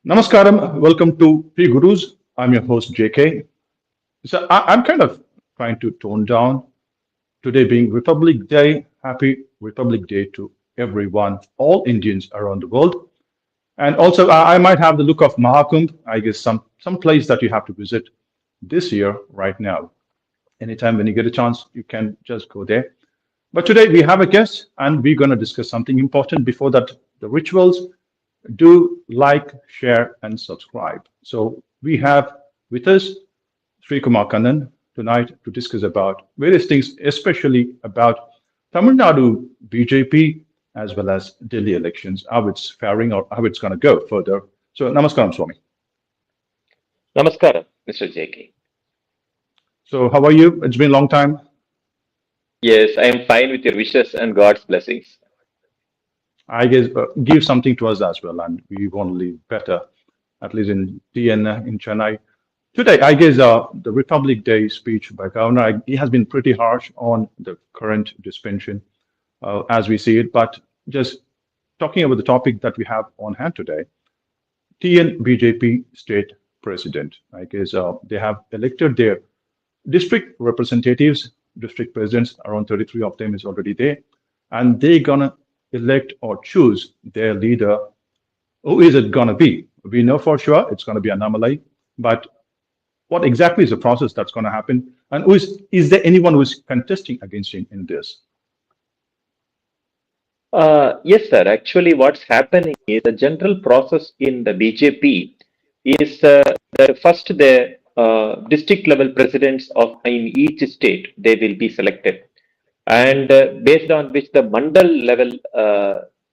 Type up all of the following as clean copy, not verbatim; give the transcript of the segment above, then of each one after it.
Namaskaram, welcome to P Gurus. I'm your host JK. I'm kind of trying to tone down today being Republic Day. Happy Republic Day to everyone, all Indians around the world. And also, I might have the look of Mahakumbh. I guess some place that you have to visit this year, right now. Anytime when you get a chance, you can just go there. But today we have a guest, and we're going to discuss something important. Before that, the rituals. Do like, share, and subscribe. So we have with us Srikumar Kannan tonight to discuss about various things, especially about Tamil Nadu BJP as well as Delhi elections, how it's faring or how it's going to go further. So, Namaskaram, Swami. Namaskaram, Mr. JK. So, how are you? It's been a long time. Yes, I am fine with your wishes and God's blessings. I guess give something to us as well, and we want to live better, at least in TN in Chennai. Today, I guess the Republic Day speech by Governor, he has been pretty harsh on the current suspension as we see it. But just talking about the topic that we have on hand today, TN BJP state president. I guess they have elected their district representatives, district presidents, around 33 of them is already there, and they're gonna elect or choose their leader. Who is it gonna be? We know for sure it's gonna be Annamalai, but what exactly is the process that's going to happen, and is there anyone who is contesting against him in this? Yes, sir. Actually, what's happening is the general process in the BJP is the first the district level presidents of in each state they will be selected, and based on which the mandal level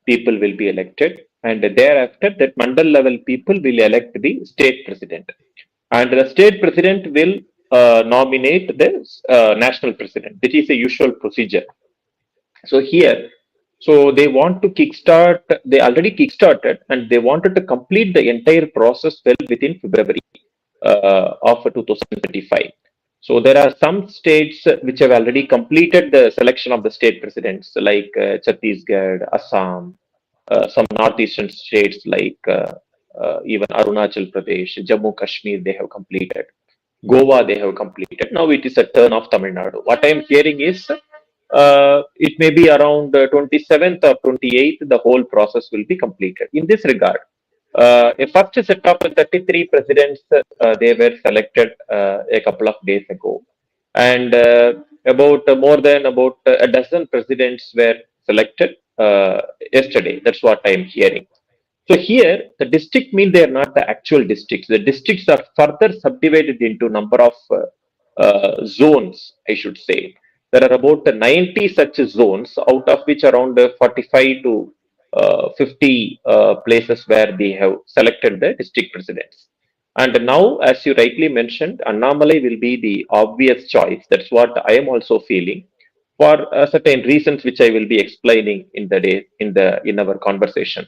people will be elected, and thereafter that mandal level people will elect the state president. And the state president will nominate the national president. This is a usual procedure. So here, so they want to kickstart. They already kickstarted, and they wanted to complete the entire process well within February of 2025. So there are some states which have already completed the selection of the state presidents, like Chhattisgarh, Assam, some northeastern states like even Arunachal Pradesh, Jammu Kashmir, they have completed. Goa, they have completed. Now it is a turn of Tamil Nadu. What I am hearing is it may be around 27th or 28th, the whole process will be completed. In this regard, a first set of 33 presidents, they were selected a couple of days ago. And about more than about a dozen presidents were selected yesterday. That's what I am hearing. So here, the district mean they are not the actual districts. The districts are further subdivided into number of zones, I should say. There are about 90 such zones, out of which around 45 to 50 places where they have selected the district presidents. And now, as you rightly mentioned, Annamalai will be the obvious choice. That's what I am also feeling for certain reasons, which I will be explaining in the day in our conversation.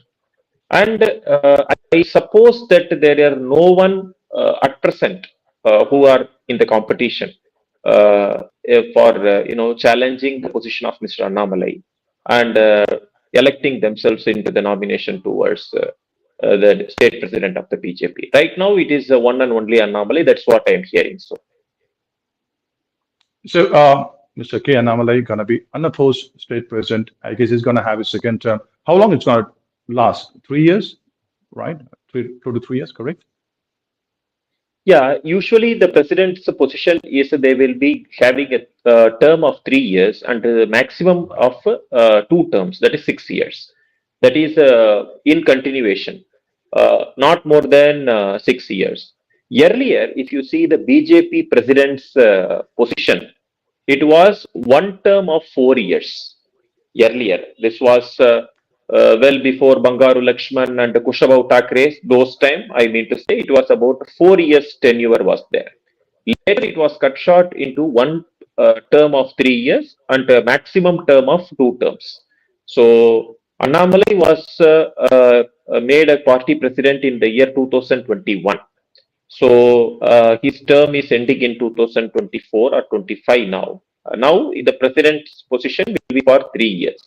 And I suppose that there are no one at present who are in the competition for challenging the position of Mr. Annamalai and electing themselves into the nomination towards the state president of the BJP. Right now, it is one and only Annamalai. That's what I am hearing. So, Mr. K. Annamalai going to be unopposed state president. I guess he's going to have his second term. How long it's going to last? 3 years, right? 2 to 3 years, correct? Yeah, usually the president's position is they will be having a term of 3 years and a maximum of 2 terms, that is 6 years. That is in continuation, not more than 6 years. Earlier, if you see the BJP president's position, it was one term of 4 years. Earlier, this was well before Bangaru Lakshman and Kushabau Thackeray, those time, I mean to say, it was about 4 years tenure was there. Later, it was cut short into one term of 3 years and a maximum term of 2 terms. So, Annamalai was made a party president in the year 2021. So, his term is ending in 2024 or 25 now. Now, the president's position will be for 3 years.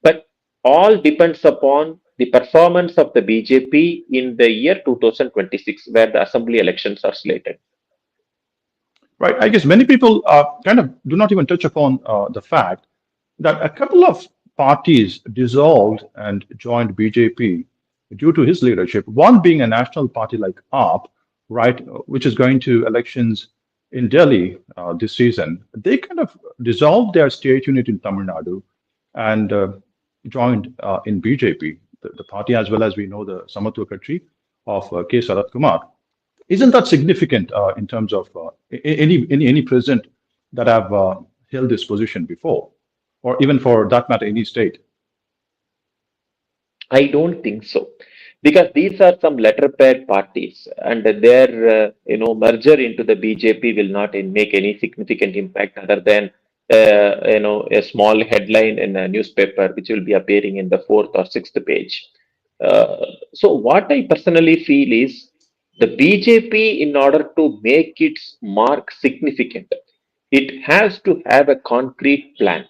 But all depends upon the performance of the BJP in the year 2026, where the assembly elections are slated. Right. I guess many people kind of do not even touch upon the fact that a couple of parties dissolved and joined BJP due to his leadership. One being a national party like AAP, right, which is going to elections in Delhi this season. They kind of dissolved their state unit in Tamil Nadu and joined in BJP, the party, as well as we know the Samatwa Kachhi of K. Sarath Kumar. Isn't that significant in terms of any president that have held this position before, or even for that matter, any state? I don't think so, because these are some letter-pad parties, and their merger into the BJP will not make any significant impact other than a small headline in a newspaper which will be appearing in the fourth or sixth page. So what I personally feel is the BJP, in order to make its mark significant, it has to have a concrete plan.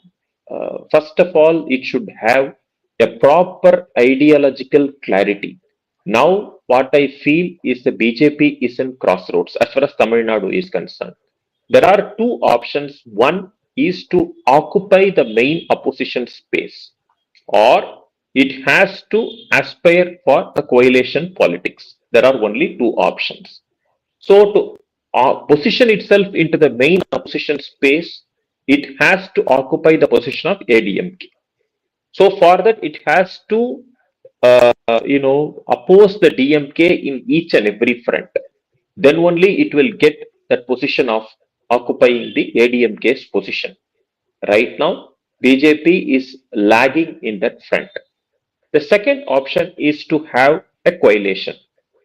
First of all, it should have a proper ideological clarity. Now, what I feel is the BJP is in crossroads as far as Tamil Nadu is concerned. There are two options. One is to occupy the main opposition space, or it has to aspire for a coalition politics. There are only two options. So, to position itself into the main opposition space, it has to occupy the position of ADMK. So, for that, it has to, oppose the DMK in each and every front. Then only it will get that position of occupying the ADMK's position. Right now, BJP is lagging in that front. The second option is to have a coalition.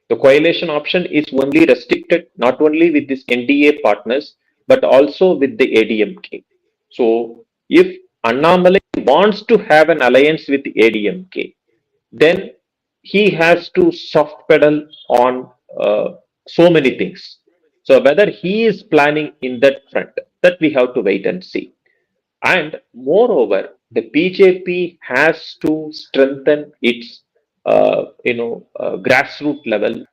The coalition option is only restricted not only with these NDA partners but also with the ADMK. So, if Annamalai wants to have an alliance with ADMK, then he has to soft pedal on so many things. So, whether he is planning in that front, that we have to wait and see. And moreover, the BJP has to strengthen its, grassroots level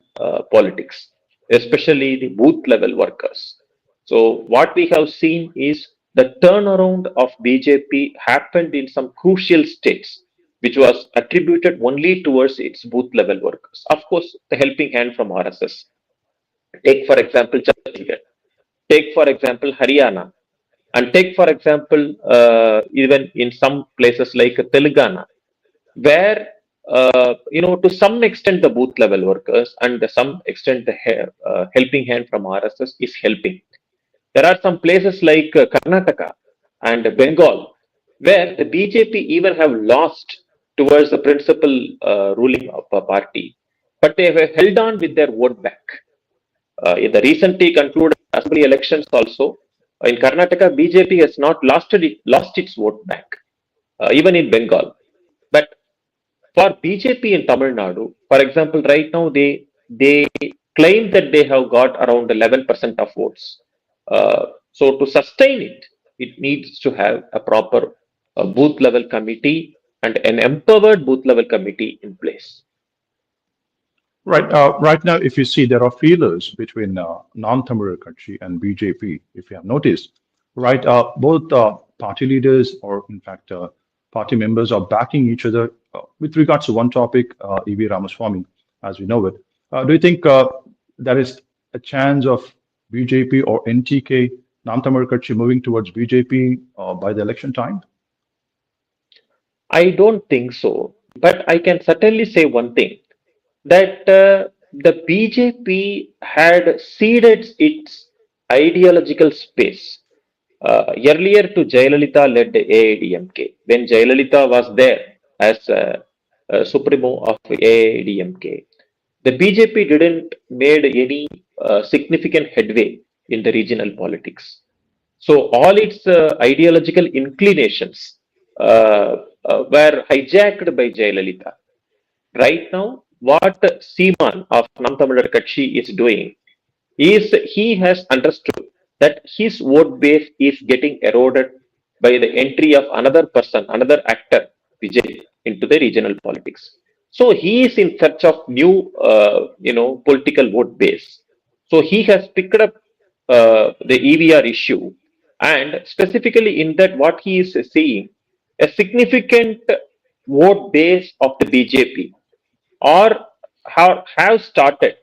politics, especially the booth level workers. So what we have seen is the turnaround of BJP happened in some crucial states, which was attributed only towards its booth level workers. Of course, the helping hand from RSS. Take for example Chhattisgarh. Take for example Haryana, and take, for example, even in some places like Telangana, where, to some extent, the booth level workers and to some extent the helping hand from RSS is helping. There are some places like Karnataka and Bengal, where the BJP even have lost towards the principal ruling of a party, but they have held on with their vote bank. In the recently concluded assembly elections also, in Karnataka, BJP has not lost its vote bank, even in Bengal. But for BJP in Tamil Nadu, for example, right now they claim that they have got around 11% of votes. So to sustain it, it needs to have a proper booth level committee and an empowered booth level committee in place. Right. Right now, if you see, there are feelers between non-Tamil Kachhi and BJP, if you have noticed. Right. Both party leaders, or in fact, party members, are backing each other with regards to one topic, EV Ramaswamy, as we know it. Do you think there is a chance of BJP or NTK, non-Tamil Kachhi, moving towards BJP by the election time? I don't think so, but I can certainly say one thing, that the BJP had ceded its ideological space earlier to Jayalalitha led AIDMK. When Jayalalitha was there as supremo of AIDMK, the BJP didn't made any significant headway in the regional politics. So all its ideological inclinations were hijacked by Jayalalitha. Right now, what Seaman of Nam Tamil Katchi is doing is he has understood that his vote base is getting eroded by the entry of another person, another actor, Vijay. into the regional politics. So he is in search of new, political vote base. So he has picked up the EVR issue, and specifically in that, what he is seeing a significant vote base of the BJP, or have started.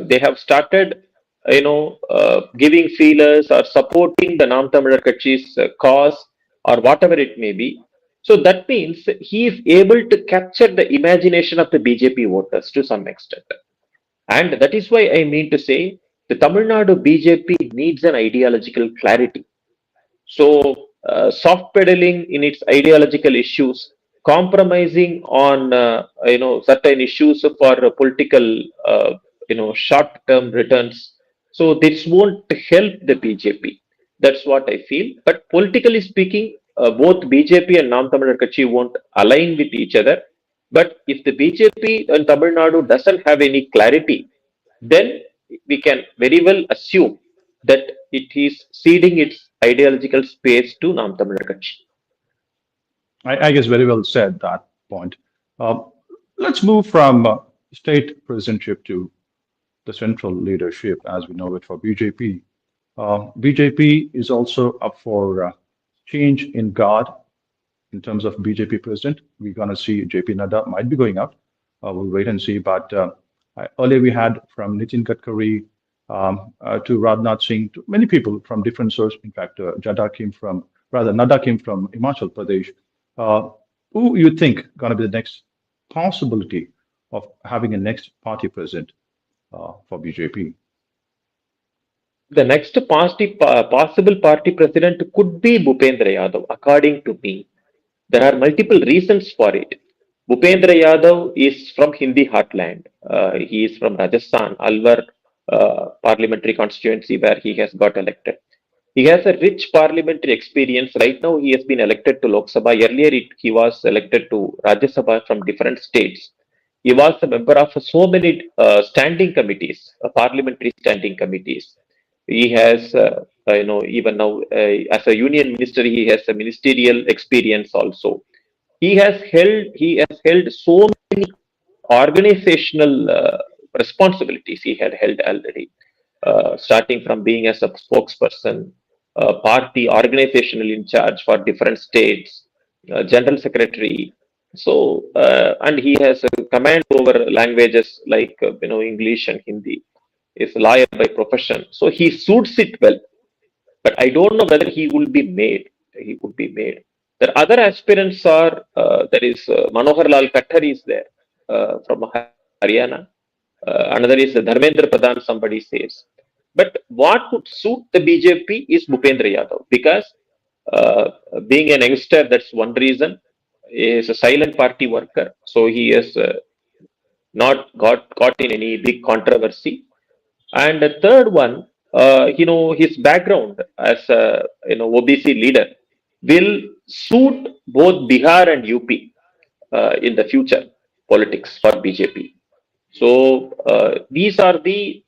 They have started, giving feelers or supporting the Nam Tamizhar Katchi's cause or whatever it may be. So that means he is able to capture the imagination of the BJP voters to some extent. And that is why I mean to say the Tamil Nadu BJP needs an ideological clarity. So, soft pedaling in its ideological issues, compromising on certain issues for political short-term returns. So this won't help the BJP. That's what I feel. But politically speaking, both BJP and Nam Tamil Katchi won't align with each other. But if the BJP and Tamil Nadu doesn't have any clarity, then we can very well assume that it is ceding its ideological space to Nam Tamil Katchi. I guess very well said that point. Uh, let's move from state presidentship to the central leadership as we know it for BJP. BJP is also up for change in guard in terms of BJP president. We're going to see JP Nadda might be going out. We'll wait and see. But earlier we had from Nitin Gadkari to Rajnath Singh, to many people from different sources. In fact, Nadda came from Himachal Pradesh. Uh, who you think going to be the next possibility of having a next party president for BJP? The next possible party president could be Bhupendra Yadav, according to me. There are multiple reasons for it. Bhupendra Yadav is from Hindi heartland. He is from Rajasthan, Alwar parliamentary constituency, where he has got elected. He has a rich parliamentary experience. Right now, he has been elected to Lok Sabha. Earlier, he was elected to Rajya Sabha from different states. He was a member of so many standing committees, parliamentary standing committees. He has, even now as a union minister, he has a ministerial experience also. He has held so many organizational responsibilities he had held already, starting from being as a spokesperson, party organizational in charge for different states, general secretary. So, and he has a command over languages like English and Hindi. Is a lawyer by profession, so he suits it well. But I don't know whether he will be made. He would be made. There are other aspirants are there is Manohar Lal Khattar is there from Haryana. Another is Dharmendra Pradhan. Somebody says, but what would suit the BJP is Bhupendra Yadav because uh, being an youngster, that's one reason. He is a silent party worker, so he has not got caught in any big controversy. And the third one, his background as a OBC leader will suit both Bihar and UP in the future politics for BJP. So these are the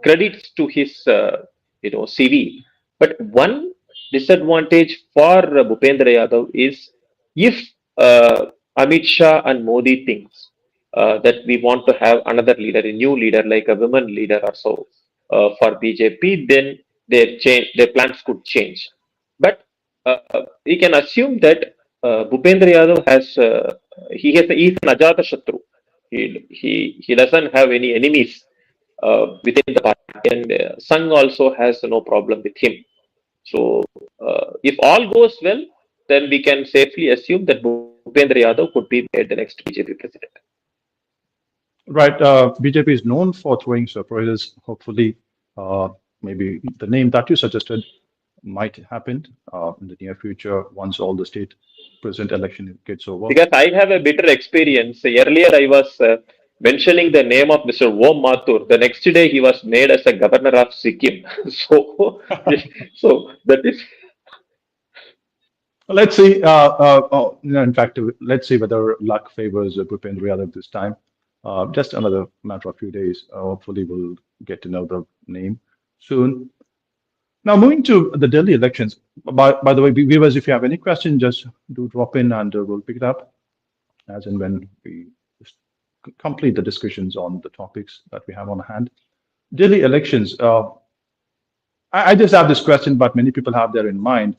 credits to his CV. But one disadvantage for Bhupendra Yadav is if Amit Shah and Modi thinks that we want to have another leader, a new leader like a women leader or so for BJP, then their plans could change. But we can assume that Bhupendra Yadav he's an Ajata Shatru. He doesn't have any enemies within the party, and Sangh also has no problem with him. So, if all goes well, then we can safely assume that Bhupendra Yadav could be made the next BJP president. Right. BJP is known for throwing surprises. Hopefully, maybe the name that you suggested might happen in the near future once all the state president election gets over. Because I have a bitter experience. Earlier, I was mentioning the name of Mr. Om Mathur. The next day, he was made as a governor of Sikkim. So, so that is. Let's see. In fact, let's see whether luck favors Bhupendra Yadav this time. Just another matter of few days. Hopefully, we'll get to know the name soon. Now, moving to the Delhi elections. By the way, viewers, if you have any questions, just do drop in and we'll pick it up as and when we complete the discussions on the topics that we have on hand. Delhi elections. I just have this question, but many people have there in mind.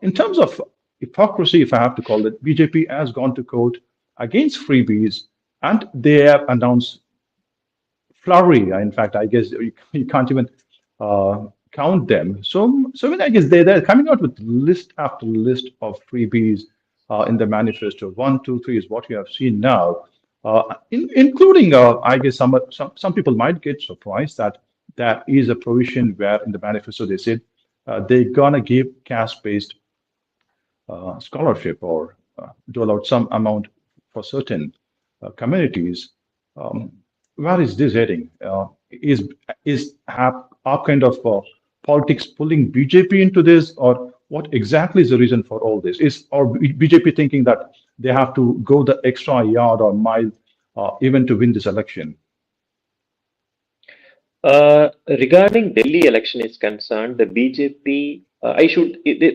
In terms of hypocrisy, if I have to call it, BJP has gone to court against freebies, and they have announced flurry. In fact, I guess you can't even count them. So I mean, I guess they're coming out with list after list of freebies in the manifesto. One, two, three is what you have seen now, including I guess some people might get surprised that there is a provision where in the manifesto they said they're gonna give caste-based scholarship or dole out some amount for certain communities. Um, where is this heading? Is our kind of politics pulling BJP into this, or what exactly is the reason for all this? Is or BJP thinking that they have to go the extra yard or mile even to win this election? Regarding Delhi election is concerned, the BJP,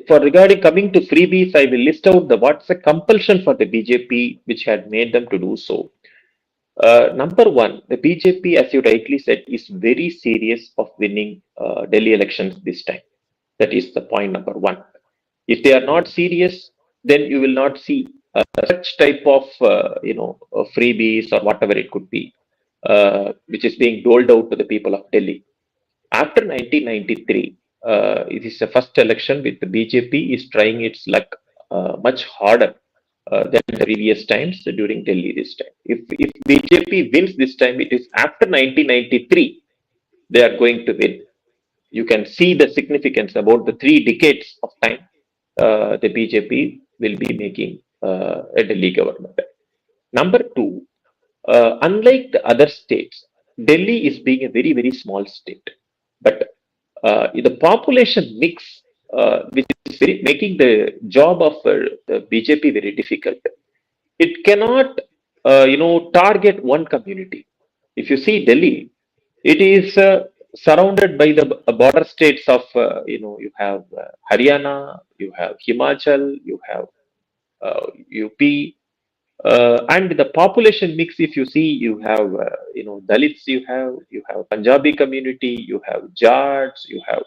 for regarding coming to freebies, I will list out what's the compulsion for the BJP which had made them to do so. Number one, the BJP, as you rightly said, is very serious of winning Delhi elections this time. That is the point number one. If they are not serious, then you will not see such type of freebies or whatever it could be, which is being doled out to the people of Delhi. After 1993, it is the first election with the BJP is trying its luck much harder than the previous times during Delhi this time. If BJP wins this time, it is after 1993 they are going to win. You can see the significance about the 3 decades of time the BJP will be making a Delhi government. Number two, unlike the other states, Delhi is being a very, very small state. But the population mix, which is making the job of the BJP very difficult. It cannot, target one community. If you see Delhi, it is surrounded by the border states of, you have Haryana, you have Himachal, you have UP, and the population mix. If you see, you have Dalits, you have Punjabi community, you have Jats, you have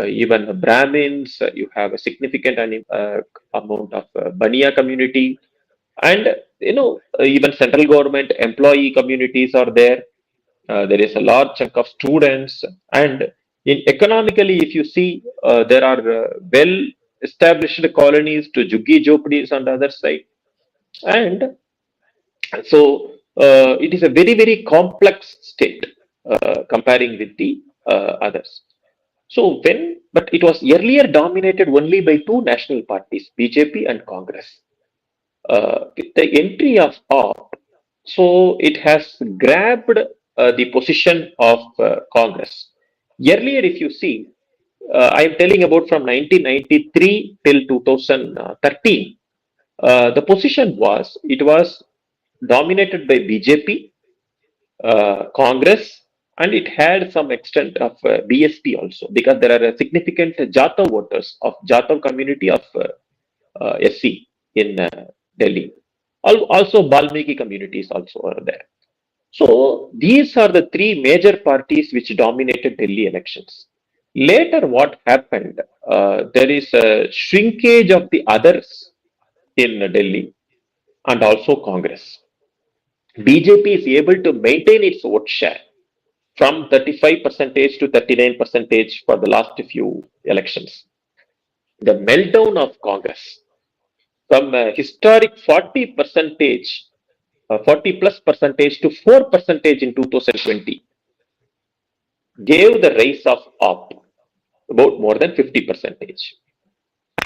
even Brahmins, you have a significant amount of Baniya community, and even central government employee communities are there. There is a large chunk of students, and in economically, if you see, there are well established colonies to Juggi Jopdis on the other side, and so it is a very, very complex state comparing with the others. So but it was earlier dominated only by two national parties, BJP and Congress. With the entry of AAP, so it has grabbed the position of Congress. Earlier, if you see, I am telling about from 1993 till 2013. The position was dominated by BJP, Congress, and it had some extent of BSP also, because there are a significant Jatav voters of Jatav community of SC in Delhi. Also, Balmiki communities also are there. So these are the three major parties which dominated Delhi elections. Later, what happened? There is a shrinkage of the others in Delhi and also Congress. BJP is able to maintain its vote share from 35% to 39% for the last few elections. The meltdown of Congress from a historic 40 plus percentage to 4% in 2020 gave the rise of AAP about more than 50%.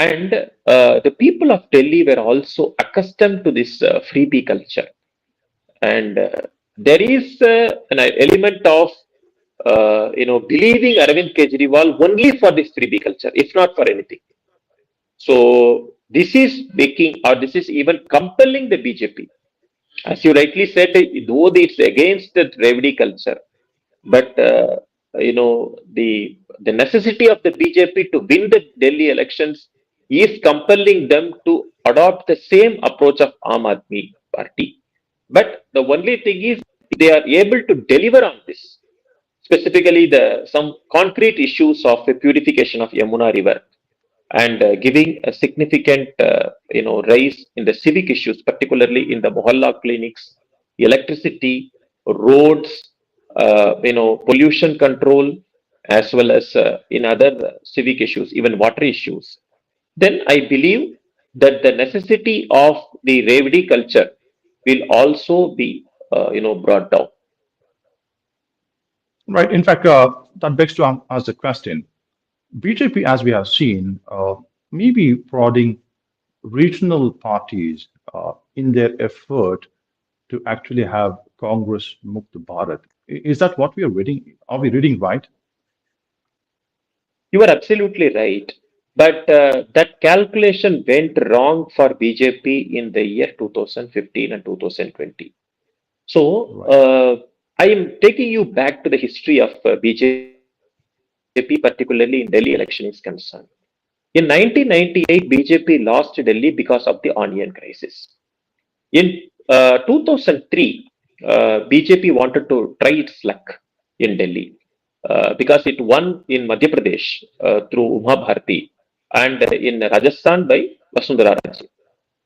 And the people of Delhi were also accustomed to this freebie culture. And there is an element of believing Arvind Kejriwal only for this freebie culture, if not for anything. So this is this is even compelling the BJP. As you rightly said, though it's against the Dravidian culture, but the necessity of the BJP to win the Delhi elections is compelling them to adopt the same approach of Aam Aadmi Party. But the only thing is they are able to deliver on this, specifically the some concrete issues of the purification of Yamuna River and giving a significant rise in the civic issues, particularly in the mohalla clinics, electricity, roads, pollution control, as well as in other civic issues, even water issues. Then I believe that the necessity of the Revdi culture will also be brought down. Right. In fact, that begs to ask the question. BJP, as we have seen, may be prodding regional parties in their effort to actually have Congress Mukt Bharat. Is that what we are reading? Are we reading right? You are absolutely right. But that calculation went wrong for BJP in the year 2015 and 2020. So Right. I am taking you back to the history of BJP, particularly in Delhi election is concerned. In 1998, BJP lost Delhi because of the onion crisis. In 2003, BJP wanted to try its luck in Delhi because it won in Madhya Pradesh through Uma Bharti and in Rajasthan by Vasundhara Raje.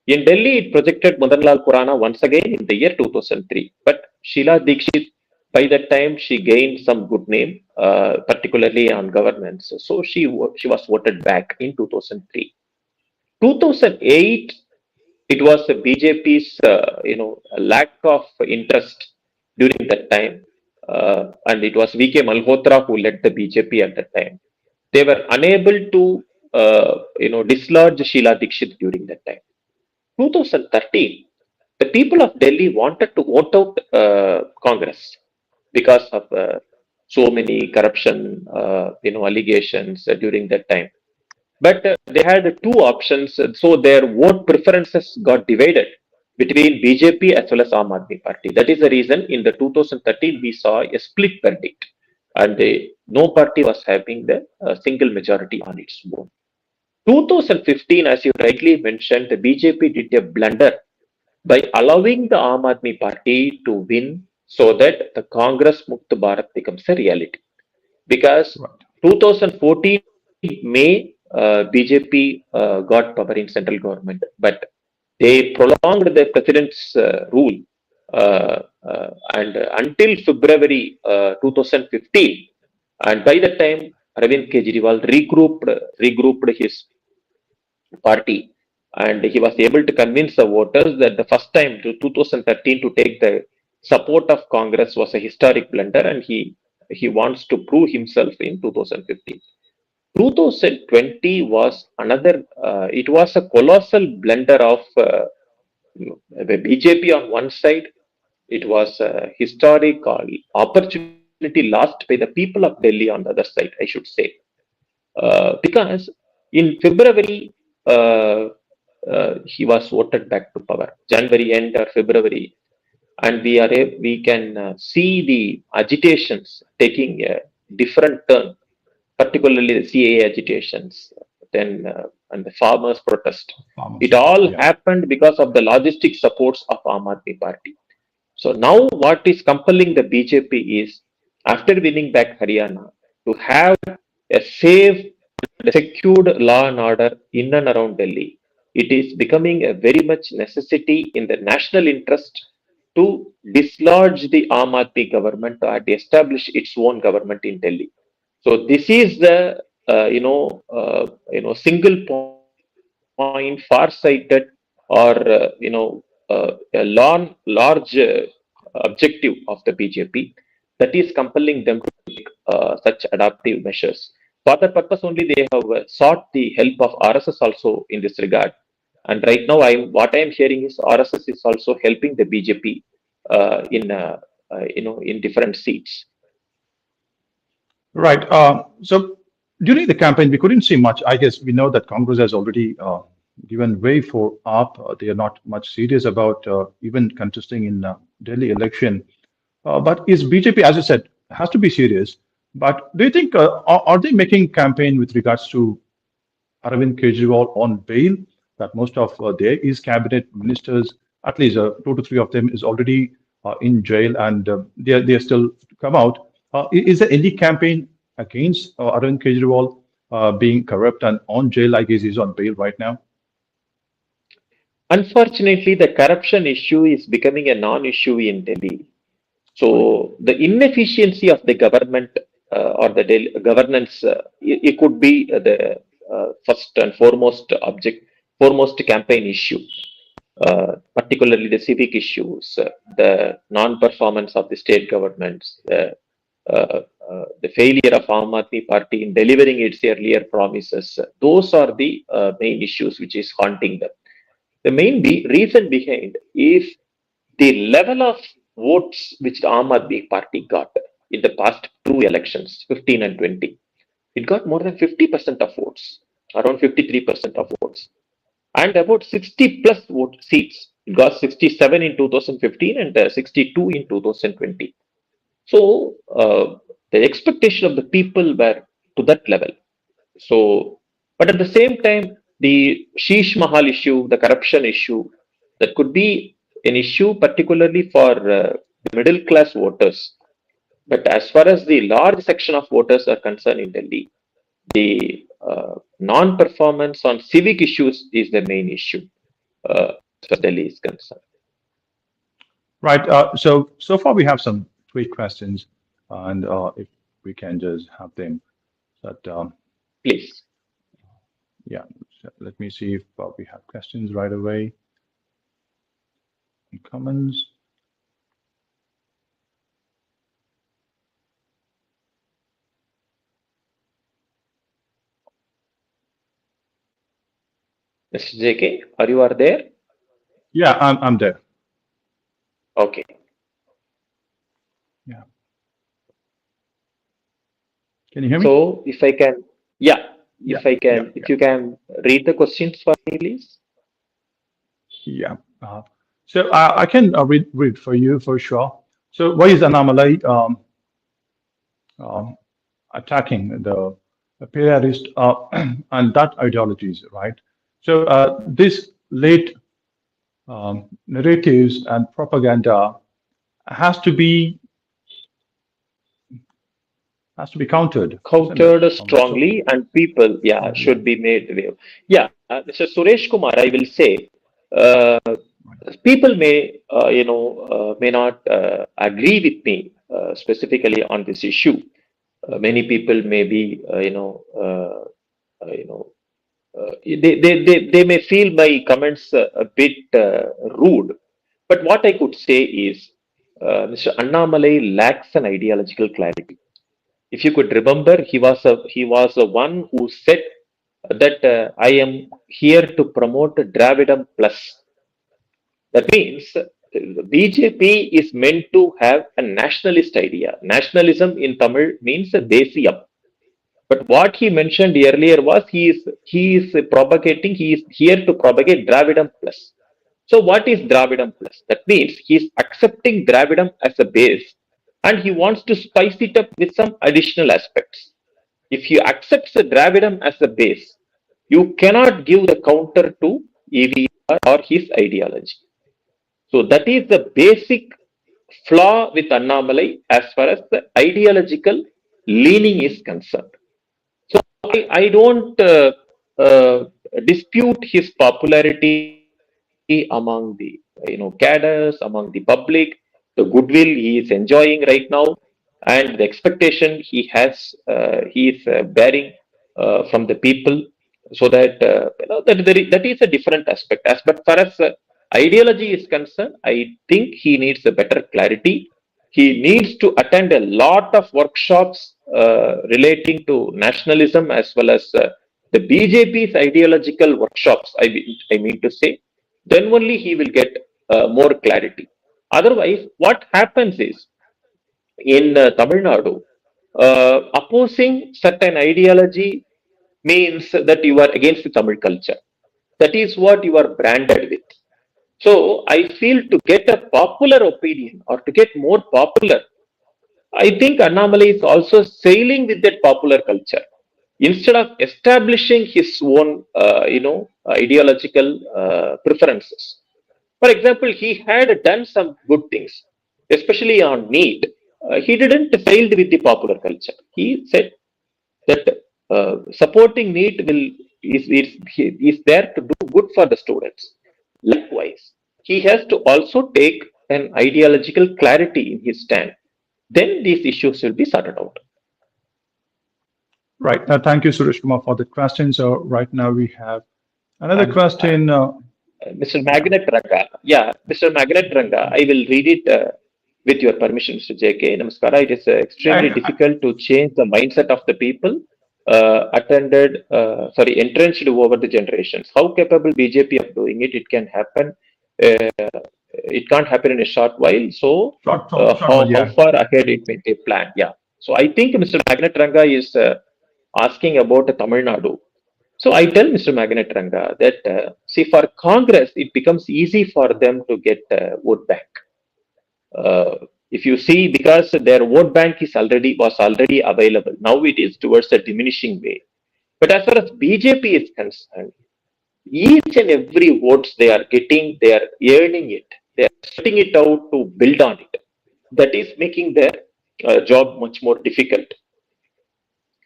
In Delhi, it projected Madanlal Khurana once again in the year 2003. But Sheila Dikshit, by that time, she gained some good name, particularly on governance. So she was voted back in 2003. 2008, it was the BJP's lack of interest during that time, and it was VK Malhotra who led the BJP at that time. They were unable to dislodge Sheila Dikshit during that time. 2013, the people of Delhi wanted to vote out Congress because of so many corruption, allegations during that time. But they had two options, so their vote preferences got divided between BJP as well as Aam Aadmi Party. That is the reason in the 2013 we saw a split verdict, and no party was having the single majority on its own. 2015, as you rightly mentioned, the BJP did a blunder by allowing the Aam Aadmi Party to win so that the Congress Mukt Bharat becomes a reality. Because Right. 2014 May, BJP got power in central government, but they prolonged the president's rule and until February 2015, and by that time Arvind Kejriwal regrouped his party, and he was able to convince the voters that the first time to 2013 to take the support of Congress was a historic blunder, and he wants to prove himself in 2015. 2020 was another. It was a colossal blunder of the BJP on one side. It was a historic opportunity lost by the people of Delhi on the other side, I should say, because in February he was voted back to power, January end or February, and we can see the agitations taking a different turn, particularly the CAA agitations, then and the farmers' protest. It Farmers. all Yeah. happened because of the logistic supports of Aam Aadmi Party. So now what is compelling the BJP is, after winning back Haryana, to have a safe and secured law and order in and around Delhi. It is becoming a very much necessity in the national interest to dislodge the Aam Aadmi government and establish its own government in Delhi. So this is the single point, far-sighted, or a large objective of the BJP that is compelling them to take such adaptive measures. For that purpose only, they have sought the help of RSS also in this regard. And right now, what I am hearing is RSS is also helping the BJP in different seats. Right. So during the campaign, we couldn't see much. I guess we know that Congress has already given way for AAP. They are not much serious about even contesting in Delhi election. But is BJP, as you said, has to be serious. But do you think are they making campaign with regards to Arvind Kejriwal on bail? That most of their East cabinet ministers, at least two to three of them, is already in jail, and they are still to come out. Is there any campaign against Arvind Kejriwal being corrupt and on jail? I guess he's on bail right now. Unfortunately, the corruption issue is becoming a non-issue in Delhi. Right. So the inefficiency of the government or the governance, it could be the first and foremost campaign issue. Particularly the civic issues, the non-performance of the state governments, the failure of Aam Aadmi Party in delivering its earlier promises. Those are the main issues which is haunting them. The main reason behind is the level of votes which the Aam Aadmi Party got in the past two elections, 15 and 20. It got more than 50% of votes, around 53% of votes, and about 60 plus vote seats. It got 67 in 2015 and 62 in 2020. So the expectation of the people were to that level. So, but at the same time, the Sheesh Mahal issue, the corruption issue, that could be an issue particularly for the middle class voters. But as far as the large section of voters are concerned in Delhi, the non-performance on civic issues is the main issue as far as Delhi is concerned. Right. So far we have some tweet questions, and if we can just have them. But Please. yeah, so let me see if we have questions right away. Comments. Mr. JK, are there? Yeah, I'm there. Okay. Yeah. Can you hear me? So if I can, yeah, Yeah, if you can read the questions for me, please. yeah. So I can read for you for sure. So why is Annamalai um, attacking the imperialist and that ideologies, right? So this late narratives and propaganda has to be countered, isn't it? Countered So strongly, and people, yeah, yeah, should be made aware. Yeah, Mr. Suresh Kumar, I will say, uh, people may not agree with me specifically on this issue. Many people may be, you know, they may feel my comments a bit rude. But what I could say is, Mr. Annamalai lacks an ideological clarity. If you could remember, he was a one who said that I am here to promote Dravidam plus. That means the BJP is meant to have a nationalist idea. Nationalism in Tamil means a Desiyam. But what he mentioned earlier was he is here to propagate Dravidam plus. So what is Dravidam plus? That means he is accepting Dravidam as a base, and he wants to spice it up with some additional aspects. If you accept the Dravidam as a base, you cannot give the counter to EVR or his ideology. So that is the basic flaw with Annamalai as far as the ideological leaning is concerned. So I don't dispute his popularity among the cadres, among the public, the goodwill he is enjoying right now, and the expectation he is bearing from the people, so that that is a different aspect. As but far as ideology is concerned, I think he needs a better clarity. He needs to attend a lot of workshops relating to nationalism, as well as the BJP's ideological workshops. I mean to say, then only he will get more clarity. Otherwise, what happens is, in Tamil Nadu, opposing certain ideology means that you are against the Tamil culture. That is what you are branded with. So I feel, to get a popular opinion or to get more popular, I think Annamalai is also sailing with that popular culture. Instead of establishing his own, ideological preferences. For example, he had done some good things, especially on need. He didn't failed with the popular culture. He said that supporting need is there to do good for the students. Likewise, he has to also take an ideological clarity in his stand. Then these issues will be sorted out. Right. Thank you, Suresh Kumar, for the question. So right now we have another And question. Mr. Magnet Ranga, yeah, Mr. Magnet Ranga, I will read it with your permission, Mr. JK. Namaskara. It is extremely Yeah, difficult to change the mindset of the people entrenched over the generations. How capable BJP of doing it? It can happen. It can't happen in a short while. So, short one, how yeah. far ahead it may take plan? Yeah. So, I think Mr. Magnet Ranga is asking about Tamil Nadu. So I tell Mr. Magnet Ranga that see, for Congress it becomes easy for them to get vote bank. If you see, because their vote bank was already available, now it is towards a diminishing way. But as far as BJP is concerned, each and every votes they are getting, they are earning it, they are setting it out to build on it. That is making their job much more difficult.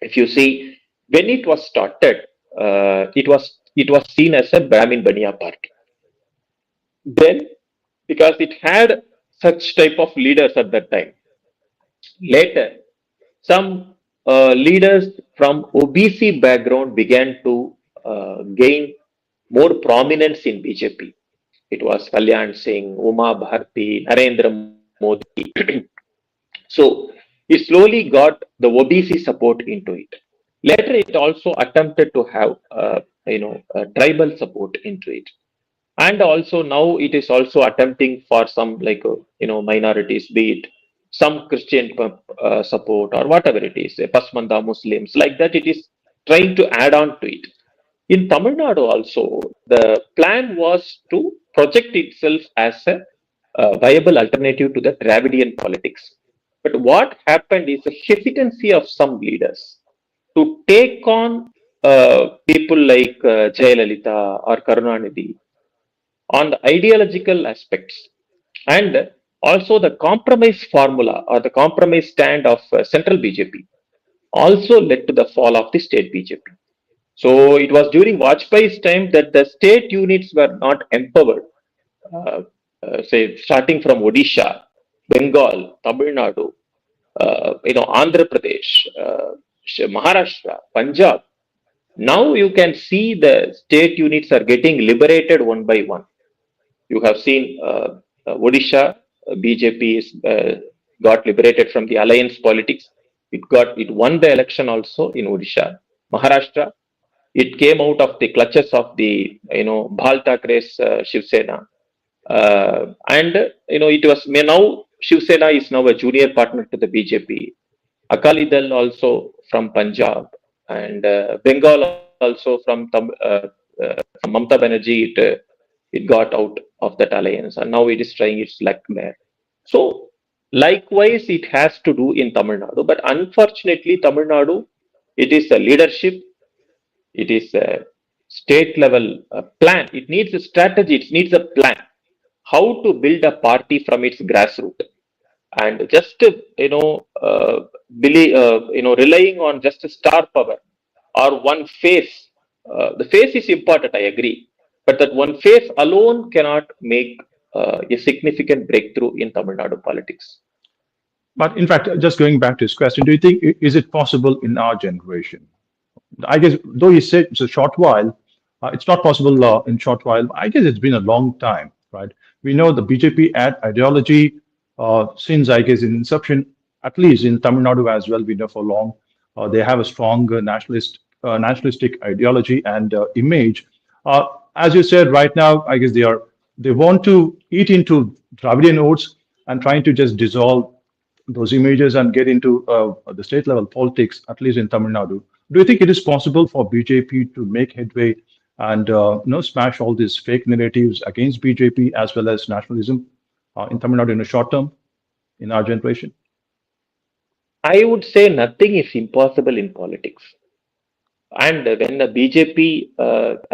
If you see, when it was started, it was seen as a Brahmin Baniya party. Then, because it had such type of leaders at that time, later some leaders from OBC background began to gain more prominence in BJP. It was Kalyan Singh, Uma Bharti, Narendra Modi. So it slowly got the OBC support into it. Later, it also attempted to have, tribal support into it, and also now it is also attempting for some like minorities, be it some Christian support or whatever it is, Pasmanda Muslims, like that. It is trying to add on to it. In Tamil Nadu also, the plan was to project itself as a viable alternative to the Dravidian politics. But what happened is a hesitancy of some leaders to take on people like Jayalalitha or Karunanidhi on the ideological aspects, and also the compromise formula or the compromise stand of central BJP also led to the fall of the state BJP. So it was during Vajpayee's time that the state units were not empowered. Uh, say starting from Odisha, Bengal, Tamil Nadu, Andhra Pradesh, Maharashtra, Punjab. Now you can see the state units are getting liberated one by one. You have seen Odisha, BJP is, got liberated from the alliance politics. It won the election also in Odisha. Maharashtra, it came out of the clutches of the Bhal Thackeray's Shiv Sena, and it was now Shiv Sena is now a junior partner to the BJP. Akali Dal also from Punjab, and Bengal also from Mamta Banerjee. It got out of that alliance, and now it is trying its luck there. So likewise, it has to do in Tamil Nadu, but unfortunately, Tamil Nadu, it is a leadership, it is a state level plan. It needs a strategy. It needs a plan how to build a party from its grassroots, and just relying on just a star power or one face. The face is important, I agree, but that one face alone cannot make a significant breakthrough in Tamil Nadu politics. But in fact, just going back to his question, do you think is it possible in our generation? I guess though he said it's a short while, it's not possible in short while. I guess it's been a long time, right? We know the BJP ad ideology since I guess in inception, at least in Tamil Nadu as well. We know for long they have a strong nationalistic ideology and image. As you said, right now I guess they want to eat into Dravidian oats and trying to just dissolve those images and get into the state level politics, at least in Tamil Nadu. Do you think it is possible for BJP to make headway and smash all these fake narratives against BJP as well as nationalism in Tamil Nadu in the short term in our generation? I would say nothing is impossible in politics. And when the BJP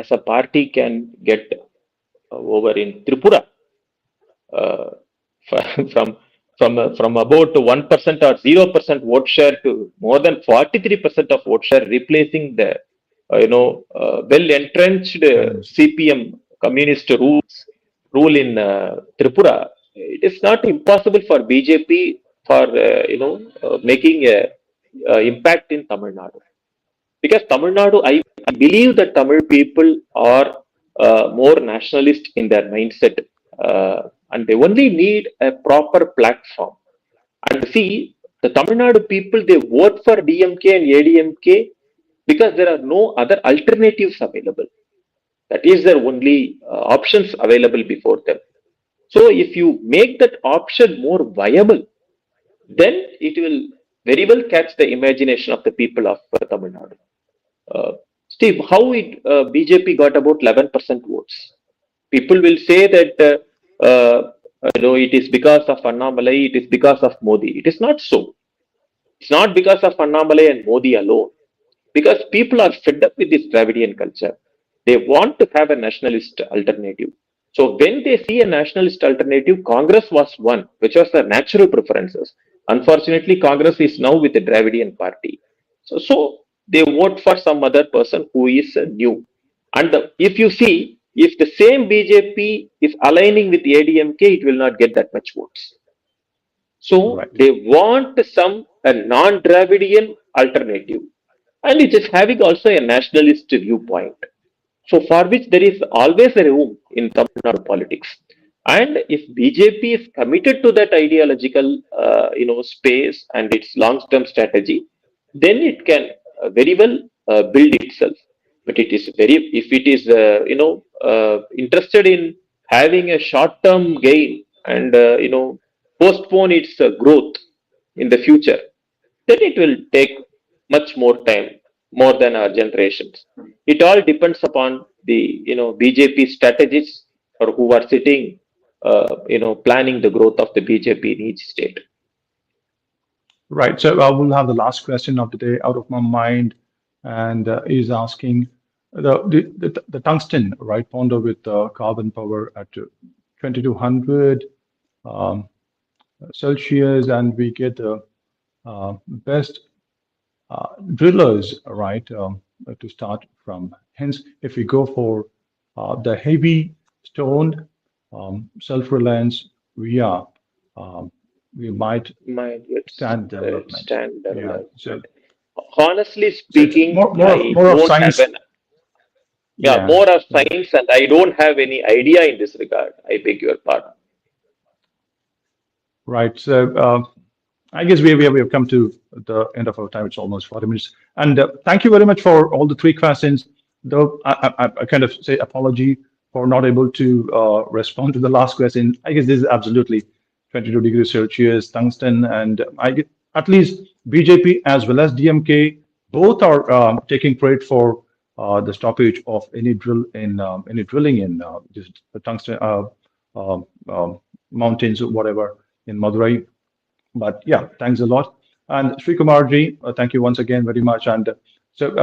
as a party can get over in Tripura, uh, from from about 1% or 0% vote share to more than 43% of vote share, replacing the well entrenched Communist. CPM communist rule in Tripura. It is not impossible for BJP for making a impact in Tamil Nadu, because Tamil Nadu, I believe that Tamil people are more nationalist in their mindset, and they only need a proper platform. And see, the Tamil Nadu people, they vote for DMK and ADMK because there are no other alternatives available. That is their only options available before them. So if you make that option more viable, then it will very well catch the imagination of the people of Tamil Nadu. Uh, Steve, how BJP got about 11% votes? People will say that it is because of Annamalai, it is because of Modi. It is not so. It's not because of Annamalai and Modi alone. Because people are fed up with this Dravidian culture. They want to have a nationalist alternative. So when they see a nationalist alternative, Congress was one, which was the natural preferences. Unfortunately, Congress is now with the Dravidian party. So they vote for some other person who is new. And if you see, if the same BJP is aligning with ADMK, it will not get that much votes. So Right. they want some a non-Dravidian alternative, and it is having also a nationalist viewpoint. So for which there is always a room in Tamil Nadu politics. And if BJP is committed to that ideological, space and its long-term strategy, then it can very well build itself. But it is if it is, interested in having a short-term gain and, postpone its growth in the future, then it will take much more time, more than our generations. It all depends upon the BJP strategists or who are sitting, planning the growth of the BJP in each state. Right. So I will have the last question of the day out of my mind, and is asking the tungsten, right, pounder with carbon power at 2200 um, Celsius, and we get the best drillers, right, to start from. Hence, if we go for the heavy stoned self-reliance, we are we might Mind stand development. stand Yeah. development. Honestly So it's speaking, I more of don't have science. an Yeah. more of Yeah. science, and I don't have any idea in this regard. I beg your pardon. Right. So I guess we have come to the end of our time. It's almost 40 minutes. And thank you very much for all the three questions. Though I kind of say apology for not able to respond to the last question. I guess this is absolutely 22 degrees Celsius, tungsten, and I get at least BJP as well as DMK both are taking credit for the stoppage of any any drilling in this the tungsten mountains or whatever in Madurai. But yeah, thanks a lot. And Srikumarji, thank you once again very much. And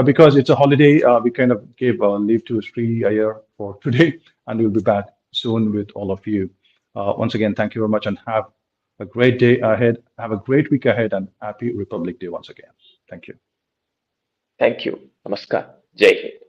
because it's a holiday, we kind of gave leave to Sri Iyer for today, and we'll be back soon with all of you. Once again, thank you very much, and have a great day ahead. Have a great week ahead, and happy Republic Day once again. Thank you. Thank you. Namaskar. Jai Hind.